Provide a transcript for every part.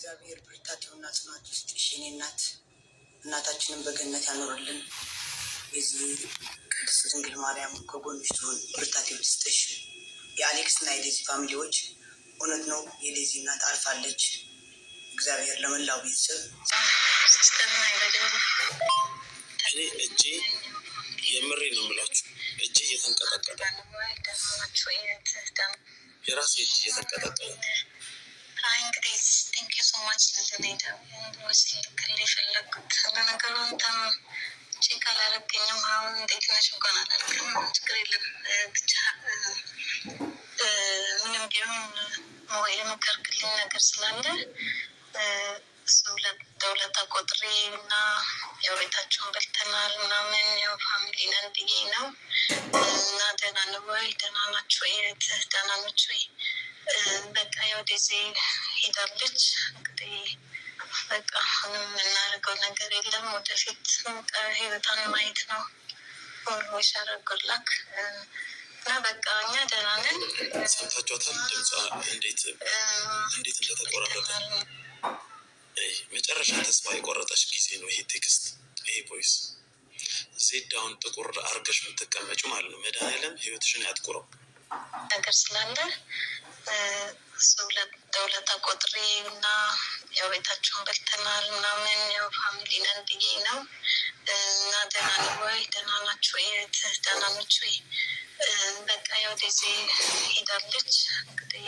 እግዚአብሔር ብርታቱና ጽናት ይስጥሽ የኔ እናት። እናታችንን በገነት ያኖርልን። የዚህ ቅድስት ድንግል ማርያም ከጎንሽ ትሁን፣ ብርታት ይስጥሽ። የአሌክስ እና የዴዚ ፋሚሊዎች እውነት ነው የዴዚ እናት አርፋለች። እግዚአብሔር ለመላው ቤተሰብ እኔ እጄ የምሬ ነው የምላችሁ፣ እጄ እየተንቀጠቀጠ የራሴ እጅ እየተንቀጠቀጠ እንግዲህ ቴንክ ዩ ሶ ማች ለተኔዳ ስልክል የፈለጉት ለነገሩ እንትን ቼክ አላረገኝም። አሁን እንዴት ነሽ እንኳን አላልክም። ችግር የለም ብቻ ምንም ቢሆን የመከርክልኝ ነገር ስላለ እሱ ለውለታ ቆጥሬ እና ያው ቤታቸውን በልተናል ምናምን ያው ፋሚሊ ነን ብዬ ነው። እና ደህና ነው ወይ? ደህና ናችሁ ወይ? ደህና ናችሁ ወይ? በቃ ያው ዴዚ ሄዳለች። እንግዲህ በቃ ምንም የምናደርገው ነገር የለም። ወደፊት ህይወቷን ማየት ነው። ሆሽ ያደረጉላክ እና በቃ እኛ ደህና ነን። ሰምታችኋታል? ድምጿ እንዴት እንደተቆራረጠ መጨረሻ ተስፋ የቆረጠች ጊዜ ነው ይሄ ቴክስት፣ ይሄ ቮይስ። ዜዳውን ጥቁር አርገሽ የምትቀመጩ ማለት ነው። መድኃኒዓለም ህይወትሽን ያጥቁረው ነገር ስላለ እሱ ለውለታ ቆጥሬ እና ያው ቤታቸውን በልተናል ምናምን ያው ፋሚሊ ነን ብዬ ነው። እና ደህና ነው ወይ? ደህና ናችሁ ወይ? ደህና ናችሁ ወይ? በቃ ያው ዴዚ ሄዳለች። እንግዲህ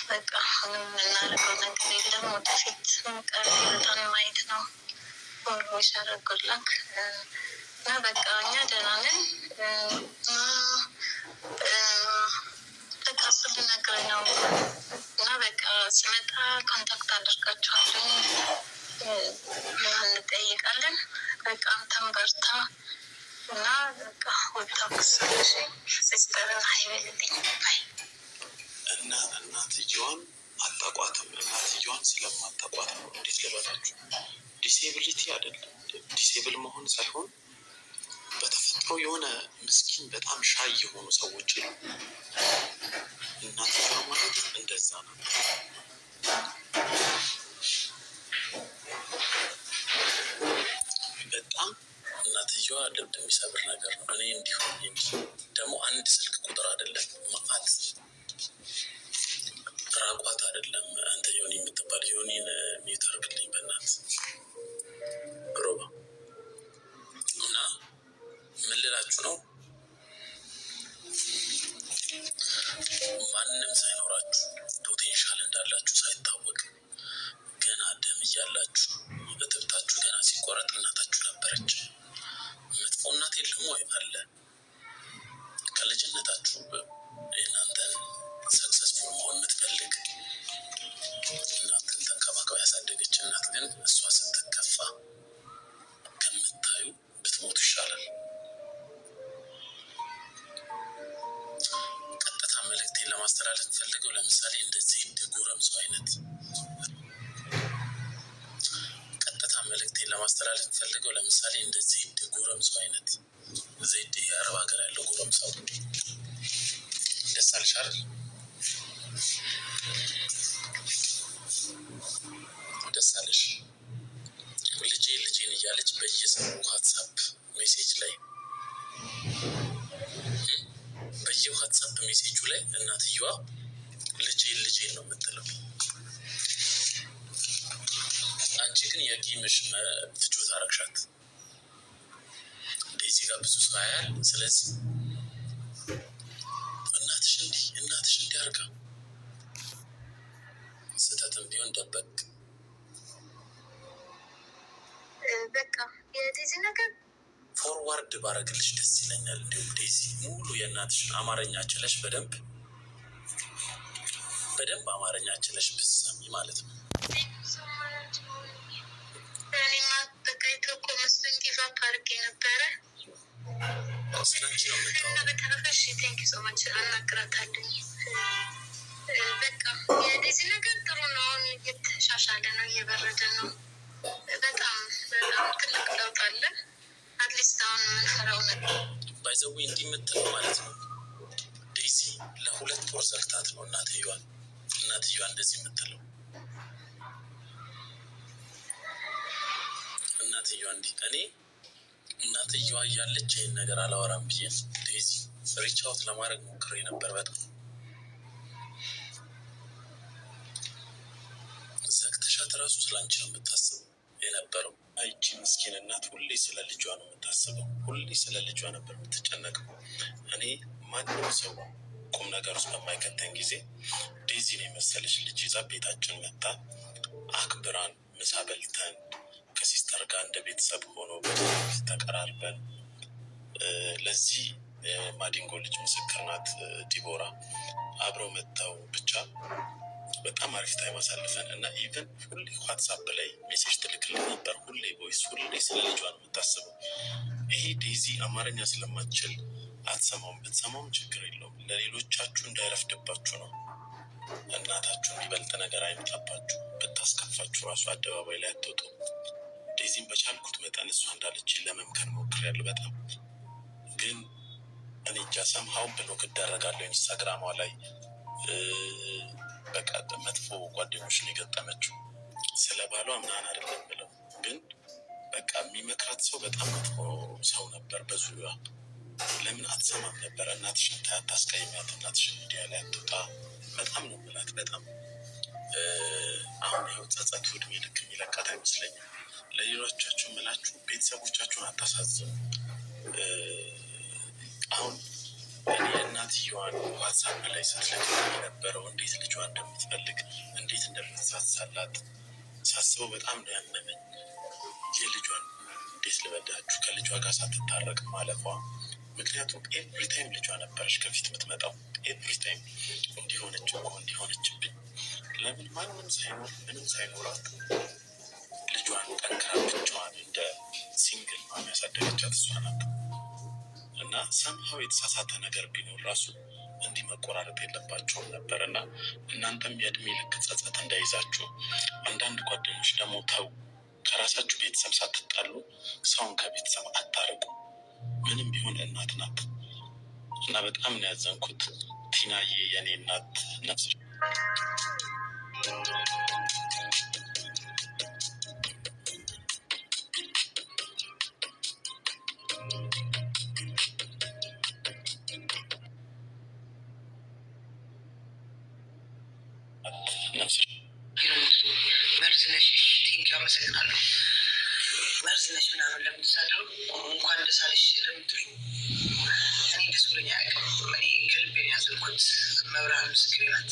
በቃ ምንም የምናደርገው ነገር የለም። ወደፊት ህይወቷን ማየት ነው። ሆሽ ያደረጉላክ እና በቃ እኛ ደህና ነን። በቃ እሱ ልነግርህ ነው እና በቃ ስመጣ ኮንታክት አድርጋችኋለን እንጠይቃለን። በቃ አንተም በርታ እና በቃ ወታክስ ሲስተርን ሀይበልልኝ ባይ እና እናትየዋን አታቋትም። እናትየዋን ስለማታቋት ነው። እንዴት ልበላችሁ፣ ዲሴብሊቲ አይደለም ዲሴብል መሆን ሳይሆን በተፈጥሮ የሆነ ምስኪን በጣም ሻይ የሆኑ ሰዎች ነው። እናትየዋ ማለት እንደዛ ነው። በጣም እናትየዋ ልብ የሚሰብር ነገር ነው። እኔ እንዲሆን ደግሞ አንድ ስልክ ቁጥር አይደለም ማአት ራቋት አይደለም። አንተ ዮኒ የምትባል ዮኒን ሚውተርክልኝ በእናት ሮባ እና ምን ልላችሁ ነው፣ ማንም ሳይኖራችሁ ፖቴንሻል እንዳላችሁ ሳይታወቅ ገና ደም እያላችሁ በትብታችሁ ገና ሲቆረጥ እናታችሁ ነበረች። መጥፎ እናት የለም ወይ? አለ። ከልጅነታችሁ የእናንተን ሰክሰስፉል መሆን የምትፈልግ እናንተን ተንከባክባ ያሳደገች እናት ግን እሷ ስትከፋ ከምታዩ ብትሞቱ ይሻላል። ቀጥታ መልእክቴን ለማስተላለፍ ፈልገው ለምሳሌ እንደዚህ ጎረምሳው አይነት ለማስተላለፍ ፈልገው ለምሳሌ እንደዚህ ጎረምሳው አይነት ዜድ የአረብ ሀገር ያለው ጎረምሳው ደስ አለሽ አይደል? ደስ አለሽ። ልጄን እያለች በየሰው ዋትሳፕ ሜሴጅ ላይ በየዋትሳፕ ሜሴጁ ላይ እናትየዋ ልጄን ነው የምትለው። አንቺ ግን የቂምሽ ፍጆታ አረግሻት። ዴዚ ጋር ብዙ ሰው ያያል። ስለዚህ እናትሽ እንዲህ አድርጋ ስህተትም ቢሆን ደበቅ። በቃ የዴዚ ነገር ፎርዋርድ ባረግልሽ ደስ ይለኛል። እንዲሁም ዴዚ ሙሉ የእናትሽን አማርኛ ችለሽ በደንብ አማርኛ ችለሽ ብትሰሚ ማለት ነው። እኔማ በቃ የተወኮ መስሎኝ ጊቫፕ አድርጌ ነበረ። ስለንቺ ነው የምታወራው። በተረፈ እሺ ቴንክ ዩ ሶ ማች አናግራታለሁ። በቃ የዴዚ ነገር ጥሩ ነው። አሁን እየተሻሻለ ነው፣ እየበረደ ነው። በጣም ትልቅ ለውጥ አለ። አትሊስት አሁን የምንፈራው ነገር ባይዘዌ እንዲህ የምትለው ማለት ነው። ዴዚ ለ2 ወር ዘግታት ነው እናትየዋ እንደዚህ የምትለው። እናትየዋ እንዲህ እኔ እናትየዋ እያለች ይህን ነገር አላወራም ብዬ ዴዚ ሪች አውት ለማድረግ ሞክሬ ነበር። በጣም ዘግተሻት ራሱ ስላንቺ ነው የምታስበው የነበረው። ይቺ ምስኪን እናት ሁሌ ስለ ልጇ ነው የምታስበው፣ ሁሌ ስለ ልጇ ነበር የምትጨነቀው። እኔ ማንም ሰው ቁም ነገር ውስጥ በማይከተን ጊዜ ዴዚን የመሰለች ልጅ ይዛ ቤታችን መጣ አክብራን ምሳ በልተን ከሲስተር ጋር እንደ ቤተሰብ ሆኖ ተቀራርበን ለዚህ ማዲንጎ ልጅ ምስክር ናት ዲቦራ አብረው መጥተው ብቻ በጣም አሪፍ ታይም አሳልፈን እና ኢቨን ሁሌ ዋትሳፕ ላይ ሜሴጅ ትልክልን ነበር። ሁሌ ቮይስ፣ ሁሌ ስለ ልጇ ነው የምታስበው። ይሄ ዴዚ አማርኛ ስለማትችል አትሰማውም፣ ብትሰማውም ችግር የለውም። ለሌሎቻችሁ እንዳይረፍድባችሁ ነው። እናታችሁ የሚበልጥ ነገር አይመጣባችሁ። ብታስከፋችሁ ራሱ አደባባይ ላይ አትወጡ። ዴዚን በቻልኩት መጠን እሷ እንዳለች ለመምከር ሞክሬያለሁ። በጣም ግን እኔ እንጃ ሰምሃው ብሎክ እደረጋለሁ ኢንስታግራሟ ላይ። በቃ መጥፎ ጓደኞች ነው የገጠመችው። ስለ ባሏ ምናምን አይደለም ብለው ግን በቃ የሚመክራት ሰው በጣም መጥፎ ሰው ነበር በዙሪያዋ። ለምን አትሰማም ነበር? እናትሽን አታስቀይሚያት፣ እናትሽን ሚዲያ ላይ አትወጣ። በጣም ነው የምላት በጣም አሁን ይኸው ጸጸቱ እድሜ ልክ የሚለቃት አይመስለኝም። ለሌሎቻችሁ የምላችሁ ቤተሰቦቻችሁን አታሳዝኑ። አሁን እኔ እናትየዋን ዋትሳፕ ላይ ስትልክ የነበረው እንዴት ልጇ እንደምትፈልግ እንዴት እንደምትሳሳላት ሳስበው በጣም ነው ያመመኝ። የልጇን እንዴት ልበዳችሁ ከልጇ ጋር ሳትታረቅ ማለፏ። ምክንያቱም ኤቭሪ ታይም ልጇ ነበረች ከፊት የምትመጣው። ኤቭሪ ታይም እንዲሆነችብኝ ለምን ማንም ሳይኖር ምንም ሳይኖራት ልጇን ጠንክራ ብቻዋን እንደ ሲንግል ማም ያሳደገቻት እሷ ናት። እና ሰምሃው የተሳሳተ ነገር ቢኖር ራሱ እንዲህ መቆራረጥ የለባቸውም ነበር። እና እናንተም የእድሜ ልክ ጸጸት እንዳይዛችሁ። አንዳንድ ጓደኞች ደግሞ ተው፣ ከራሳችሁ ቤተሰብ ሳትጣሉ ሰውን ከቤተሰብ አታርቁ። ምንም ቢሆን እናት ናት። እና በጣም ነው ያዘንኩት። ቲናዬ የኔ እናት ነፍስ መርዝነሽ ቲንክ አመሰግናለሁ። መርዝነሽ ምናምን ለምትሳደሩ እንኳን ደስ አለሽ ለምትሉ እኔ ደስ ብሎኝ አያውቅም። እኔ ከልቤ ነው ያዘንኩት። መብርሃን ምስክሬ ናት።